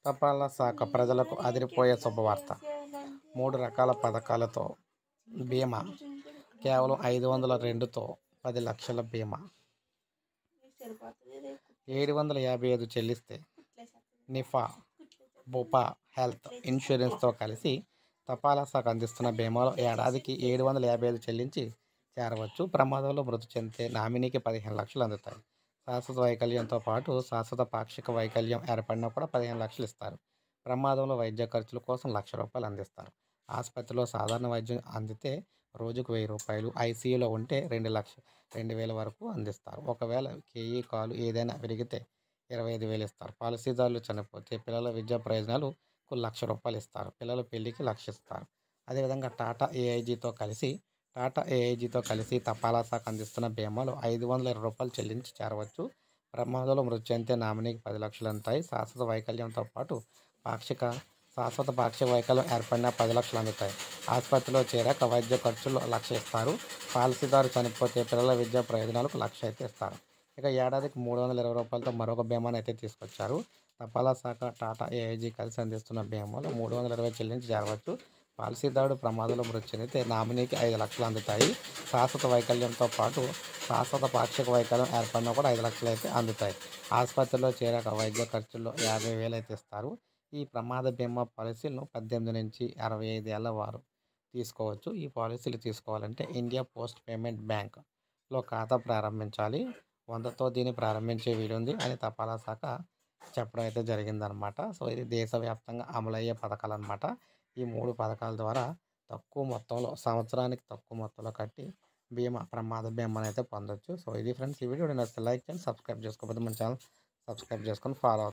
తపాలా శాఖ ప్రజలకు అదిరిపోయే శుభవార్త. 3 రకాల పథకాలతో బీమా కేవలం 502తో 10 లక్షల బీమా. 755 చెల్లిస్తే నిఫా, బుపా హెల్త్ ఇన్సూరెన్స్తో కలిసి తపాలా శాఖ అందిస్తున్న బీమాలో ఏడాదికి 755 చెల్లించి చేరవచ్చు. ప్రమాదంలో మృతి చెందితే నామినీకి 15 లక్షలు అందుతాయి. శాశ్వత వైకల్యంతో పాటు శాశ్వత పాక్షిక వైకల్యం ఏర్పడినా కూడా 15 లక్షలు ఇస్తారు. ప్రమాదంలో వైద్య ఖర్చుల కోసం ₹1,00,000 అందిస్తారు. ఆసుపత్రిలో సాధారణ వైద్యం అందితే రోజుకు ₹1000, ఐసీయూలో ఉంటే 2,00,000 వరకు అందిస్తారు. ఒకవేళ కేయి కాలు ఏదైనా విరిగితే 25,000 ఇస్తారు. పాలసీదారులు చనిపోతే పిల్లల విద్యా ప్రయోజనాలకు ₹1,00,000 ఇస్తారు. పిల్లల పెళ్లికి ₹1,00,000 ఇస్తారు. అదేవిధంగా టాటా ఏఐజీతో కలిసి తపాలా శాఖ అందిస్తున్న బీమాలో ₹520 చెల్లించి చేరవచ్చు. ప్రమాదంలో మృతి చెందితే నామినీకి 10 లక్షలు అందుతాయి. శాశ్వత వైకల్యంతో పాటు శాశ్వత పాక్షిక వైకల్యం ఏర్పడినా 10 లక్షలు అందుతాయి. ఆసుపత్రిలో చేరాక వైద్య ఖర్చులు ₹1,00,000 ఇస్తారు. పాలసీదారు చనిపోతే పిల్లల విద్యా ప్రయోజనాలకు ₹1,00,000 అయితే ఇస్తారు. ఇక ఏడాదికి ₹320తో మరొక బీమాను అయితే తీసుకొచ్చారు. తపాలా శాఖ, టాటా ఏఐజీ కలిసి అందిస్తున్న బీమాలో 320 చెల్లించి చేరవచ్చు. పాలసీదారుడు ప్రమాదంలో మృతి చెందితే నామినీకి 5 లక్షలు అందుతాయి. శాశ్వత వైకల్యంతో పాటు శాశ్వత పాక్షిక వైకల్యం ఏర్పడినా కూడా 5 లక్షలు అయితే అందుతాయి. ఆసుపత్రిలో చేరాక వైద్య ఖర్చుల్లో 50,000 అయితే ఇస్తారు. ఈ ప్రమాద బీమా పాలసీలను 18 నుంచి 65 ఏళ్ల వారు తీసుకోవచ్చు. ఈ పాలసీలు తీసుకోవాలంటే ఇండియా పోస్ట్ పేమెంట్ బ్యాంక్లో ఖాతా ప్రారంభించాలి. 100తో దీన్ని ప్రారంభించే వీలుంది అని తపాలా శాఖ చెప్పడం అయితే జరిగిందనమాట. సో ఇది దేశవ్యాప్తంగా అమలయ్యే పథకాలు అనమాట. ఈ 3 పథకాల ద్వారా తక్కువ మొత్తంలో, సంవత్సరానికి తక్కువ మొత్తంలో కట్టి ప్రమాద బీమాని అయితే పొందొచ్చు. సో ఇది ఫ్రెండ్స్, ఈ వీడియో నచ్చితే లైక్ చేయండి, సబ్స్క్రైబ్ చేసుకోకపోతే మన ఛానల్ సబ్స్క్రైబ్ చేసుకొని ఫాలో అవుతుంది.